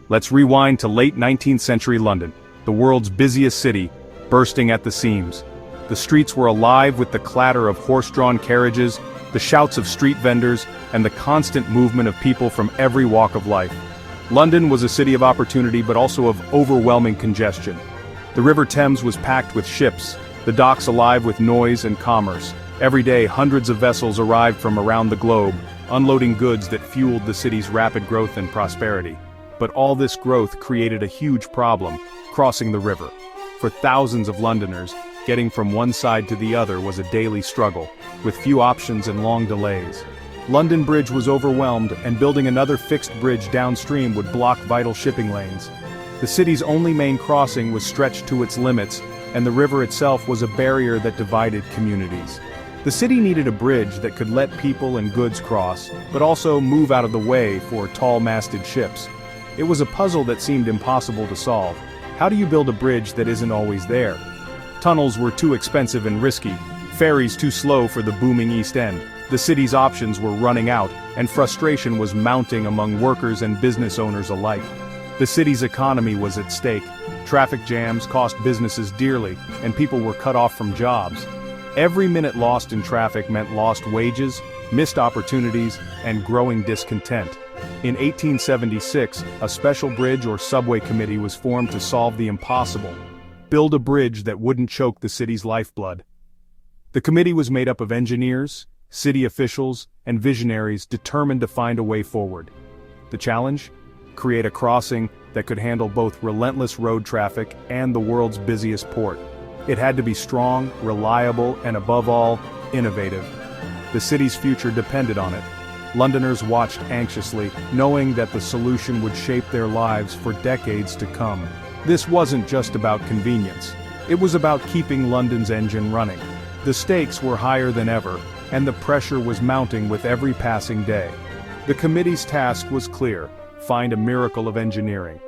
Let's rewind to late 19th century London, the world's busiest city, bursting at the seams. The streets were alive with the clatter of horse-drawn carriages, the shouts of street vendors, and the constant movement of people from every walk of life. London was a city of opportunity but also of overwhelming congestion. The River Thames was packed with ships, the docks alive with noise and commerce. Every day hundreds of vessels arrived from around the globe, unloading goods that fueled the city's rapid growth and prosperity. But all this growth created a huge problem: crossing the river. For thousands of Londoners, getting from one side to the other was a daily struggle, with few options and long delays. London Bridge was overwhelmed, and building another fixed bridge downstream would block vital shipping lanes. The city's only main crossing was stretched to its limits, and the river itself was a barrier that divided communities. The city needed a bridge that could let people and goods cross, but also move out of the way for tall-masted ships. It was a puzzle that seemed impossible to solve. How do you build a bridge that isn't always there? Tunnels were too expensive and risky, ferries too slow for the booming East End. The city's options were running out, and frustration was mounting among workers and business owners alike. The city's economy was at stake. Traffic jams cost businesses dearly, and people were cut off from jobs. Every minute lost in traffic meant lost wages, missed opportunities, and growing discontent. In 1876, a special bridge or subway committee was formed to solve the impossible: build a bridge that wouldn't choke the city's lifeblood. The committee was made up of engineers, city officials, and visionaries determined to find a way forward. The challenge? Create a crossing that could handle both relentless road traffic and the world's busiest port. It had to be strong, reliable, and above all, innovative. The city's future depended on it. Londoners watched anxiously, knowing that the solution would shape their lives for decades to come. This wasn't just about convenience. It was about keeping London's engine running. The stakes were higher than ever, and the pressure was mounting with every passing day. The committee's task was clear: find a miracle of engineering.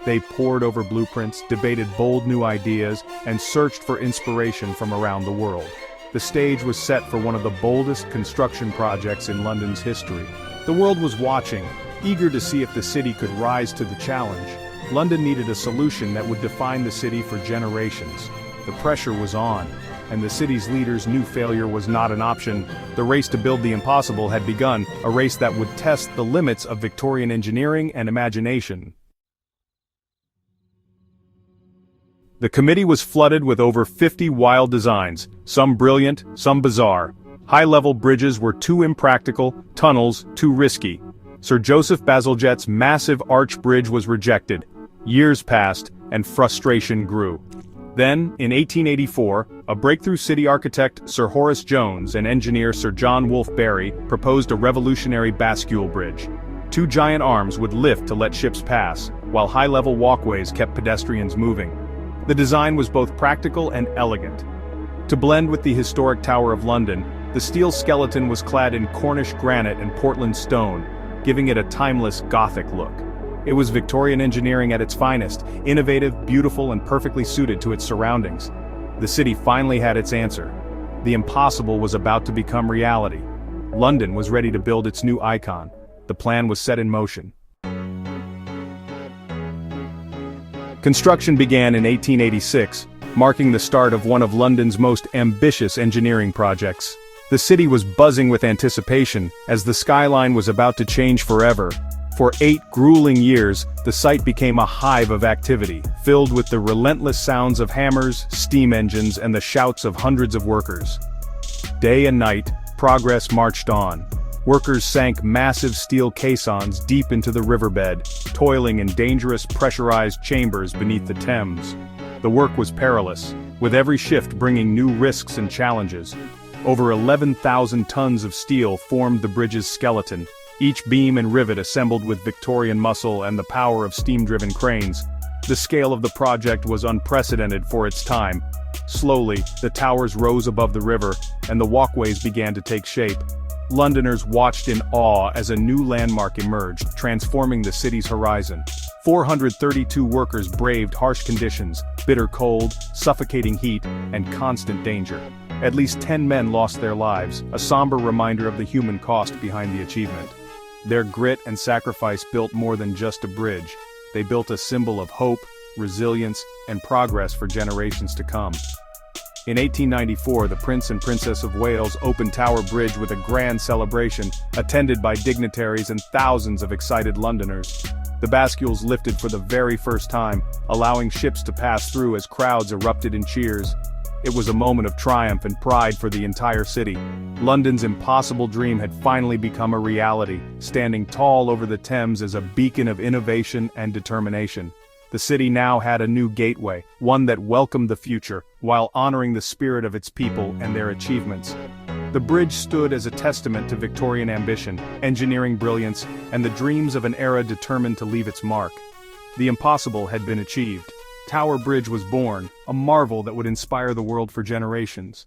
They pored over blueprints, debated bold new ideas, and searched for inspiration from around the world. The stage was set for one of the boldest construction projects in London's history. The world was watching, eager to see if the city could rise to the challenge. London needed a solution that would define the city for generations. The pressure was on, and the city's leaders knew failure was not an option. The race to build the impossible had begun, a race that would test the limits of Victorian engineering and imagination. The committee was flooded with over 50 wild designs, some brilliant, some bizarre. High-level bridges were too impractical, tunnels too risky. Sir Joseph Bazalgette's massive arch bridge was rejected. Years passed, and frustration grew. Then, in 1884, a breakthrough city architect, Sir Horace Jones, and engineer Sir John Wolfe Barry proposed a revolutionary bascule bridge. Two giant arms would lift to let ships pass, while high-level walkways kept pedestrians moving. The design was both practical and elegant. To blend with the historic Tower of London, the steel skeleton was clad in Cornish granite and Portland stone, giving it a timeless Gothic look. It was Victorian engineering at its finest, innovative, beautiful, and perfectly suited to its surroundings. The city finally had its answer. The impossible was about to become reality. London was ready to build its new icon. The plan was set in motion. Construction began in 1886, marking the start of one of London's most ambitious engineering projects. The city was buzzing with anticipation, as the skyline was about to change forever. For 8 grueling years, the site became a hive of activity, filled with the relentless sounds of hammers, steam engines, and the shouts of hundreds of workers. Day and night, progress marched on. Workers sank massive steel caissons deep into the riverbed, toiling in dangerous pressurized chambers beneath the Thames. The work was perilous, with every shift bringing new risks and challenges. Over 11,000 tons of steel formed the bridge's skeleton, each beam and rivet assembled with Victorian muscle and the power of steam-driven cranes. The scale of the project was unprecedented for its time. Slowly, the towers rose above the river, and the walkways began to take shape. Londoners watched in awe as a new landmark emerged, transforming the city's horizon. 432 workers braved harsh conditions, bitter cold, suffocating heat, and constant danger. At least 10 men lost their lives, a somber reminder of the human cost behind the achievement. Their grit and sacrifice built more than just a bridge. they built a symbol of hope, resilience, and progress for generations to come. In 1894, the Prince and Princess of Wales opened Tower Bridge with a grand celebration, attended by dignitaries and thousands of excited Londoners. The bascules lifted for the very first time, allowing ships to pass through as crowds erupted in cheers. It was a moment of triumph and pride for the entire city. London's impossible dream had finally become a reality, standing tall over the Thames as a beacon of innovation and determination. The city now had a new gateway, one that welcomed the future, while honoring the spirit of its people and their achievements. The bridge stood as a testament to Victorian ambition, engineering brilliance, and the dreams of an era determined to leave its mark. The impossible had been achieved. Tower Bridge was born, a marvel that would inspire the world for generations.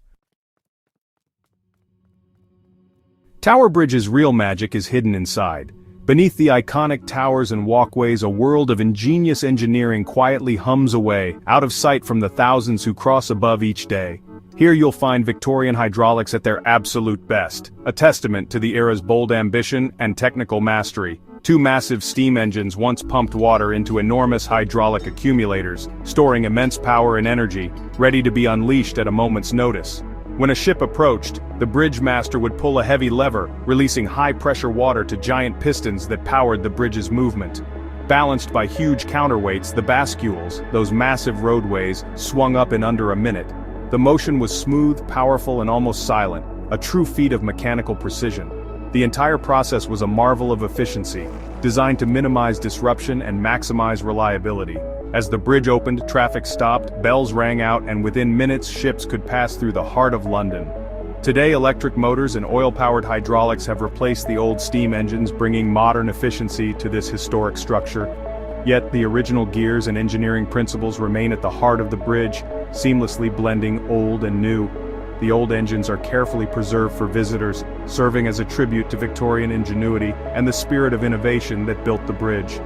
Tower Bridge's real magic is hidden inside. Beneath the iconic towers and walkways, a world of ingenious engineering quietly hums away, out of sight from the thousands who cross above each day. Here you'll find Victorian hydraulics at their absolute best, a testament to the era's bold ambition and technical mastery. Two massive steam engines once pumped water into enormous hydraulic accumulators, storing immense power and energy, ready to be unleashed at a moment's notice. When a ship approached, the bridge master would pull a heavy lever, releasing high-pressure water to giant pistons that powered the bridge's movement. Balanced by huge counterweights, the bascules, those massive roadways, swung up in under a minute. The motion was smooth, powerful, and almost silent, a true feat of mechanical precision. The entire process was a marvel of efficiency, designed to minimize disruption and maximize reliability. As the bridge opened, traffic stopped, bells rang out, and within minutes ships could pass through the heart of London. Today, electric motors and oil-powered hydraulics have replaced the old steam engines, bringing modern efficiency to this historic structure. Yet the original gears and engineering principles remain at the heart of the bridge, seamlessly blending old and new. The old engines are carefully preserved for visitors, serving as a tribute to Victorian ingenuity and the spirit of innovation that built the bridge.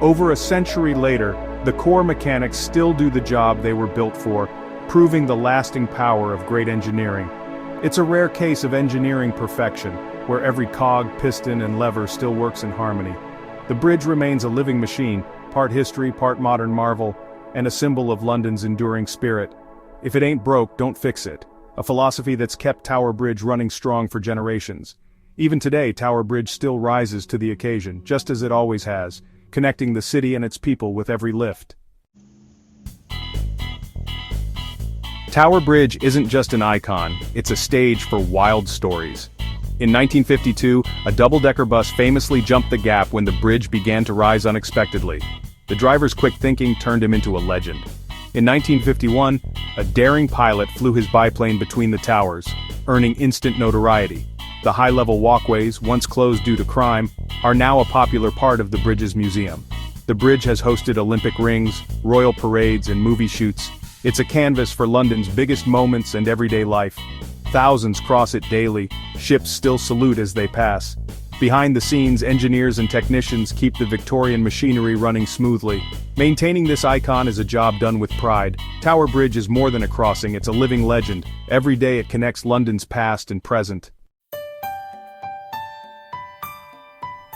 Over a century later, the core mechanics still do the job they were built for, proving the lasting power of great engineering. It's a rare case of engineering perfection, where every cog, piston, and lever still works in harmony. The bridge remains a living machine, part history, part modern marvel, and a symbol of London's enduring spirit. If it ain't broke, don't fix it. A philosophy that's kept Tower Bridge running strong for generations. Even today, Tower Bridge still rises to the occasion, just as it always has, connecting the city and its people with every lift. Tower Bridge isn't just an icon, it's a stage for wild stories. In 1952, a double-decker bus famously jumped the gap when the bridge began to rise unexpectedly. The driver's quick thinking turned him into a legend. In 1951, a daring pilot flew his biplane between the towers, earning instant notoriety. The high-level walkways, once closed due to crime, are now a popular part of the bridge's museum. The bridge has hosted Olympic rings, royal parades, and movie shoots. It's a canvas for London's biggest moments and everyday life. Thousands cross it daily, ships still salute as they pass. Behind the scenes, engineers and technicians keep the Victorian machinery running smoothly. Maintaining this icon is a job done with pride. Tower Bridge is more than a crossing, it's a living legend. Every day it connects London's past and present.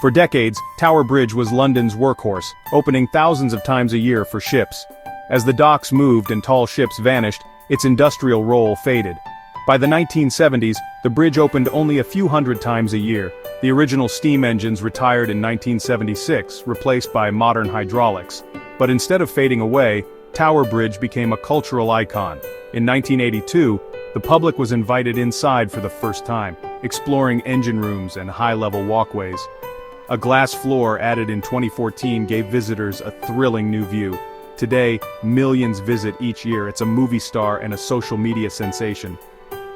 For decades, Tower Bridge was London's workhorse, opening thousands of times a year for ships. As the docks moved and tall ships vanished, its industrial role faded. By the 1970s, the bridge opened only a few hundred times a year. The original steam engines retired in 1976, replaced by modern hydraulics. But instead of fading away, Tower Bridge became a cultural icon. In 1982, the public was invited inside for the first time, exploring engine rooms and high-level walkways. A glass floor added in 2014 gave visitors a thrilling new view. Today, millions visit each year. It's a movie star and a social media sensation.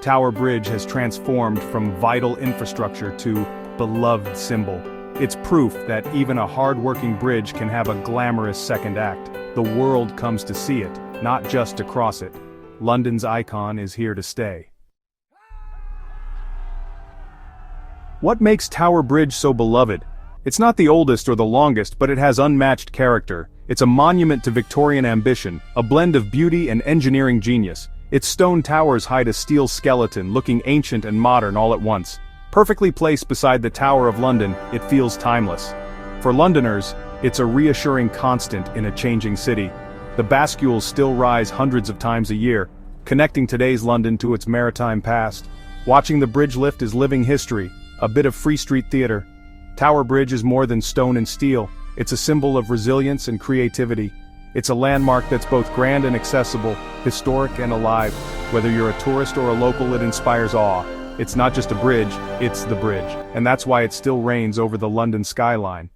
Tower Bridge has transformed from vital infrastructure to beloved symbol. It's proof that even a hard-working bridge can have a glamorous second act. The world comes to see it, not just to cross it. London's icon is here to stay. What makes Tower Bridge so beloved? It's not the oldest or the longest, but it has unmatched character. It's a monument to Victorian ambition, a blend of beauty and engineering genius. Its stone towers hide a steel skeleton, looking ancient and modern all at once. Perfectly placed beside the Tower of London, it feels timeless. For Londoners, It's a reassuring constant in a changing city. The bascules still rise hundreds of times a year, connecting today's London to its maritime past. Watching the bridge lift is living history, a bit of Free Street theater. Tower Bridge is more than stone and steel, it's a symbol of resilience and creativity. It's a landmark that's both grand and accessible, historic and alive. Whether you're a tourist or a local, it inspires awe. It's not just a bridge, it's the bridge. And that's why it still reigns over the London skyline.